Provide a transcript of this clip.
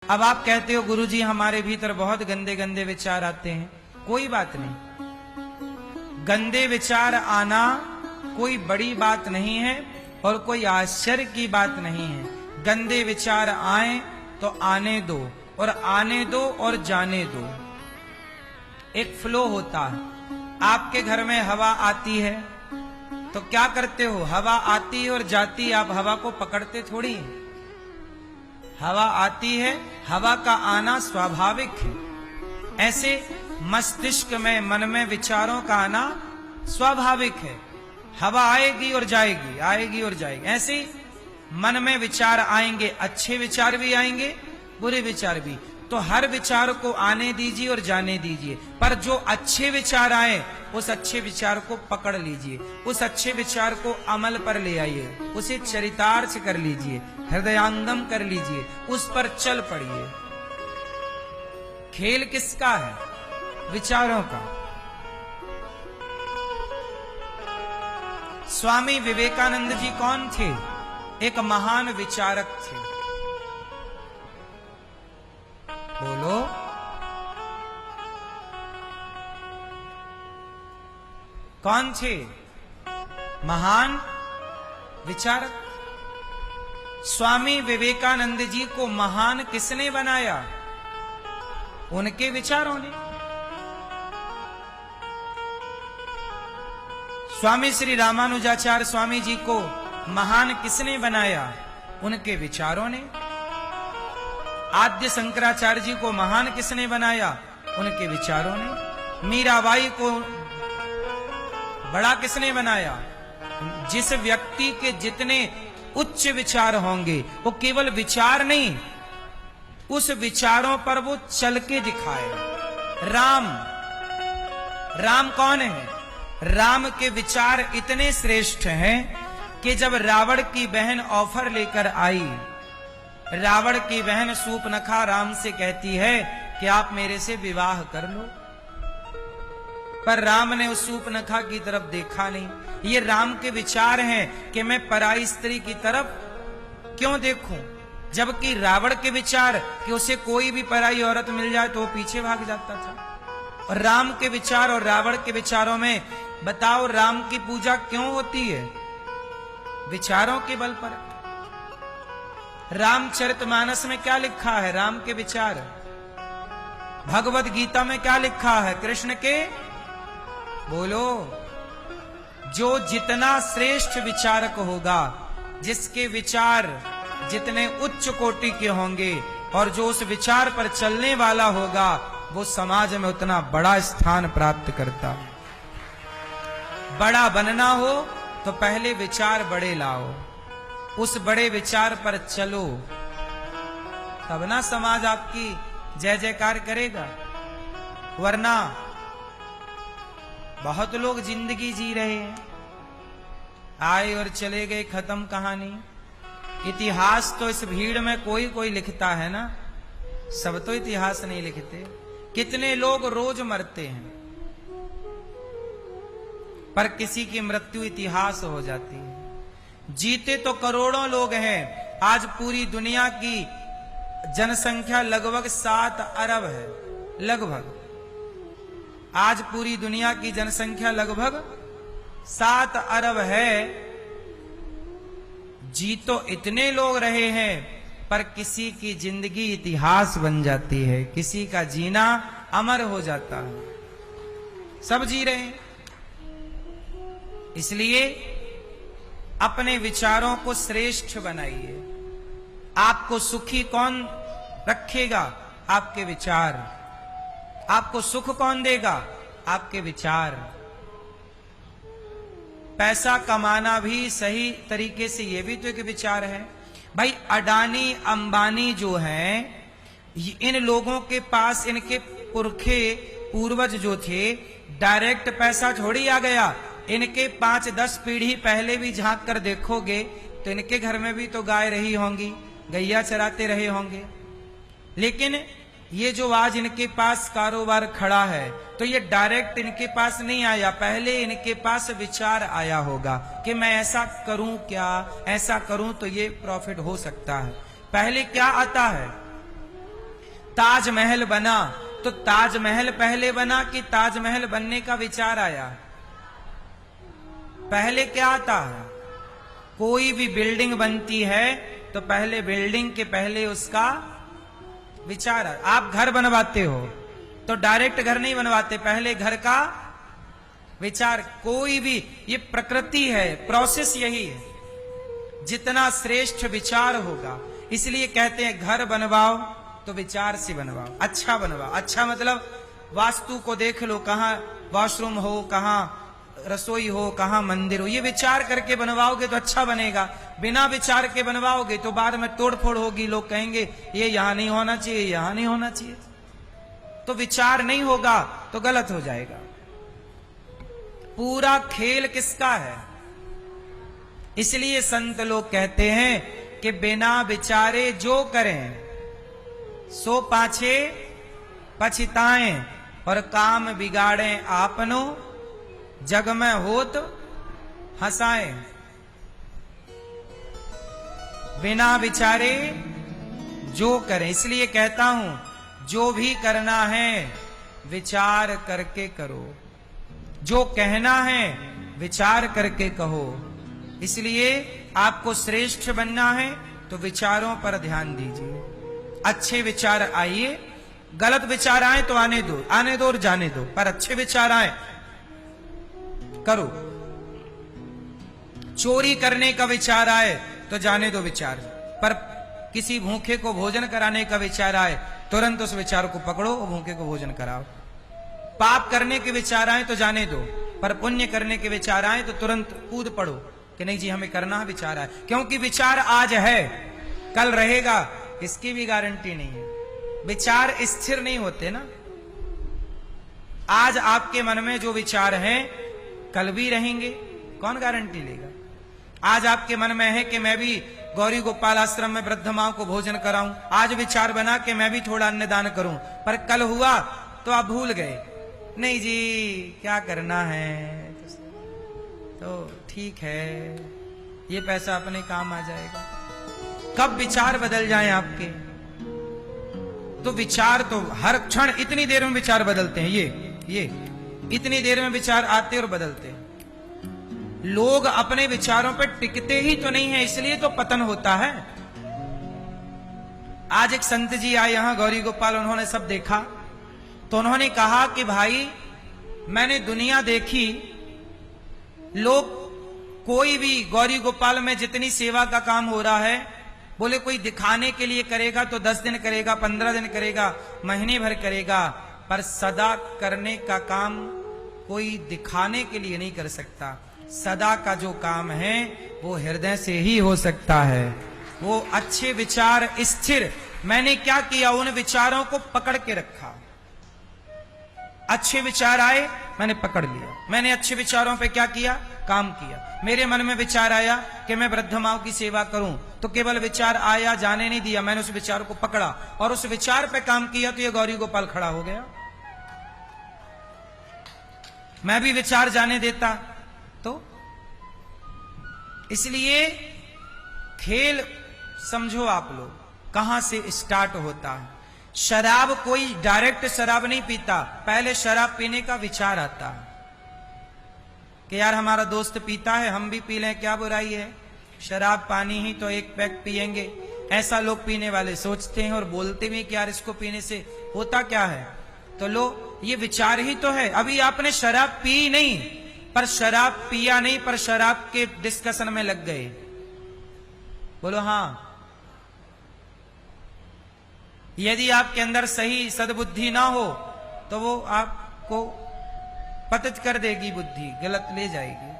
अब आप कहते हो गुरुजी हमारे भीतर बहुत गंदे गंदे विचार आते हैं। कोई बात नहीं, गंदे विचार आना कोई बड़ी बात नहीं है और कोई आश्चर्य की बात नहीं है। गंदे विचार आए तो आने दो, और आने दो और जाने दो। एक फ्लो होता है। आपके घर में हवा आती है तो क्या करते हो? हवा आती है और जाती है, आप हवा को पकड़ते थोड़ी। हवा आती है, हवा का आना स्वाभाविक है। ऐसे मस्तिष्क में, मन में विचारों का आना स्वाभाविक है। हवा आएगी और जाएगी, आएगी और जाएगी। ऐसे मन में विचार आएंगे, अच्छे विचार भी आएंगे, बुरे विचार भी। तो हर विचार को आने दीजिए और जाने दीजिए, पर जो अच्छे विचार आए उस अच्छे विचार को पकड़ लीजिए, उस अच्छे विचार को अमल पर ले आइए, उसे चरितार्थ कर लीजिए, हृदयांगम कर लीजिए, उस पर चल पड़िए। खेल किसका है? विचारों का। स्वामी विवेकानंद जी कौन थे? एक महान विचारक थे। बोलो। कौन थे? महान विचारक। स्वामी विवेकानंद जी को महान किसने बनाया? उनके विचारों ने। स्वामी श्री रामानुजाचार्य स्वामी जी को महान किसने बनाया? उनके विचारों ने। आद्य शंकराचार्य जी को महान किसने बनाया? उनके विचारों ने। मीराबाई को बड़ा किसने बनाया? जिस व्यक्ति के जितने उच्च विचार होंगे, वो केवल विचार नहीं, उस विचारों पर वो चल के दिखाए। राम, राम कौन है? राम के विचार इतने श्रेष्ठ हैं कि जब रावण की बहन ऑफर लेकर आई, रावण की बहन सूर्पनखा राम से कहती है कि आप मेरे से विवाह कर लो, पर राम ने उस सूर्पनखा की तरफ देखा नहीं। ये राम के विचार हैं कि मैं पराई स्त्री की तरफ क्यों देखूं, जबकि रावण के विचार कि उसे कोई भी पराई औरत मिल जाए तो वो पीछे भाग जाता था। और राम के विचार और रावण के विचारों में बताओ, राम की पूजा क्यों होती है? विचारों के बल पर। रामचरितमानस में क्या लिखा है? राम के विचार। भगवत गीता में क्या लिखा है? कृष्ण के। बोलो। जो जितना श्रेष्ठ विचारक होगा, जिसके विचार जितने उच्च कोटि के होंगे, और जो उस विचार पर चलने वाला होगा, वो समाज में उतना बड़ा स्थान प्राप्त करता। बड़ा बनना हो तो पहले विचार बड़े लाओ, उस बड़े विचार पर चलो, तब ना समाज आपकी जय जयकार करेगा। वरना बहुत लोग जिंदगी जी रहे हैं, आए और चले गए, खत्म कहानी। इतिहास तो इस भीड़ में कोई कोई लिखता है ना, सब तो इतिहास नहीं लिखते। कितने लोग रोज मरते हैं, पर किसी की मृत्यु इतिहास हो जाती है। जीते तो करोड़ों लोग हैं। आज पूरी दुनिया की जनसंख्या लगभग 7 अरब है। लगभग आज पूरी दुनिया की जनसंख्या लगभग 7 अरब है। जी तो इतने लोग रहे हैं, पर किसी की जिंदगी इतिहास बन जाती है, किसी का जीना अमर हो जाता है। सब जी रहे हैं। इसलिए अपने विचारों को श्रेष्ठ बनाइए। आपको सुखी कौन रखेगा? आपके विचार। आपको सुख कौन देगा? आपके विचार। पैसा कमाना भी सही तरीके से, ये भी तो एक विचार है भाई। अडानी अंबानी जो हैं, इन लोगों के पास इनके पुरखे पूर्वज जो थे, डायरेक्ट पैसा थोड़ी आ गया। इनके 5-10 पीढ़ी पहले भी झांक कर देखोगे तो इनके घर में भी तो गाय रही होंगी, गैया चराते रहे होंगे। लेकिन ये जो आज इनके पास कारोबार खड़ा है, तो ये डायरेक्ट इनके पास नहीं आया, पहले इनके पास विचार आया होगा कि मैं ऐसा करूं, क्या ऐसा करूं तो ये प्रॉफिट हो सकता है। पहले क्या आता है? ताजमहल बना, तो ताजमहल पहले बना कि ताजमहल बनने का विचार आया? पहले क्या आता है? कोई भी बिल्डिंग बनती है तो पहले बिल्डिंग के पहले उसका विचार आता। आप घर बनवाते हो तो डायरेक्ट घर नहीं बनवाते, पहले घर का विचार। कोई भी, ये प्रकृति है, प्रोसेस यही है। जितना श्रेष्ठ विचार होगा, इसलिए कहते हैं घर बनवाओ तो विचार से बनवाओ, अच्छा बनवाओ। अच्छा मतलब वास्तु को देख लो, कहां वॉशरूम हो, कहां रसोई हो, कहां मंदिर हो, ये विचार करके बनवाओगे तो अच्छा बनेगा। बिना विचार के बनवाओगे तो बाद में तोड़फोड़ होगी, लोग कहेंगे ये यहां नहीं होना चाहिए, यहां नहीं होना चाहिए। तो विचार नहीं होगा तो गलत हो जाएगा। पूरा खेल किसका है? इसलिए संत लोग कहते हैं कि बिना विचारे जो करें सो पाछे पछताएं, और काम बिगाड़ें आपनो, जग में होत हंसाएं। बिना विचारे जो करें, इसलिए कहता हूं जो भी करना है विचार करके करो, जो कहना है विचार करके कहो। इसलिए आपको श्रेष्ठ बनना है तो विचारों पर ध्यान दीजिए। अच्छे विचार आइए, गलत विचार आए तो आने दो और जाने दो, पर अच्छे विचार आए करो। चोरी करने का विचार आए तो जाने दो विचार, पर किसी भूखे को भोजन कराने का विचार आए तुरंत उस विचार को पकड़ो और भूखे को भोजन कराओ। पाप करने के विचार आए तो जाने दो, पर पुण्य करने के विचार आए तो तुरंत कूद पड़ो कि नहीं जी हमें करना विचार आए। क्योंकि विचार आज है कल रहेगा, इसकी भी गारंटी नहीं है। विचार स्थिर नहीं होते ना। आज आपके मन में जो विचार हैं कल भी रहेंगे, कौन गारंटी लेगा? आज आपके मन में है कि मैं भी गौरी गोपाल आश्रम में वृद्ध मां को भोजन कराऊं, आज विचार बना कि मैं भी थोड़ा अन्नदान करूं, पर कल हुआ तो आप भूल गए, नहीं जी क्या करना है, तो ठीक है ये पैसा अपने काम आ जाएगा। कब विचार बदल जाएं आपके? तो विचार तो हर क्षण इतनी देर में विचार बदलते हैं। ये इतनी देर में विचार आते और बदलते हैं। लोग अपने विचारों पर टिकते ही तो नहीं है, इसलिए तो पतन होता है। आज एक संत जी आए यहां गौरी गोपाल, उन्होंने सब देखा तो उन्होंने कहा कि भाई मैंने दुनिया देखी, लोग कोई भी गौरी गोपाल में जितनी सेवा का काम हो रहा है, बोले कोई दिखाने के लिए करेगा तो 10 दिन करेगा, 15 दिन करेगा, महीने भर करेगा, पर सदा करने का काम कोई दिखाने के लिए नहीं कर सकता। सदा का जो काम है वो हृदय से ही हो सकता है। वो अच्छे विचार स्थिर, मैंने क्या किया, उन विचारों को पकड़ के रखा। अच्छे विचार आए मैंने पकड़ लिया, मैंने अच्छे विचारों पे क्या किया, काम किया। मेरे मन में विचार आया कि मैं वृद्ध माओं की सेवा करूं, तो केवल विचार आया, जाने नहीं दिया, मैंने उस विचार को पकड़ा और उस विचार पे काम किया, तो ये गौरी गोपाल खड़ा हो गया। मैं भी विचार जाने देता तो। इसलिए खेल समझो आप लोग कहां से स्टार्ट होता है। शराब कोई डायरेक्ट शराब नहीं पीता, पहले शराब पीने का विचार आता है कि यार हमारा दोस्त पीता है, हम भी पी लें, क्या बुराई है, शराब पानी ही तो एक पैक पिएंगे। ऐसा लोग पीने वाले सोचते हैं और बोलते भी कि यार इसको पीने से होता क्या है। तो लो ये विचार ही तो है। अभी आपने शराब पी नहीं, पर शराब पिया नहीं, पर शराब के डिस्कशन में लग गए। बोलो हाँ। यदि आपके अंदर सही सद्बुद्धि ना हो तो वो आपको पतित कर देगी, बुद्धि गलत ले जाएगी।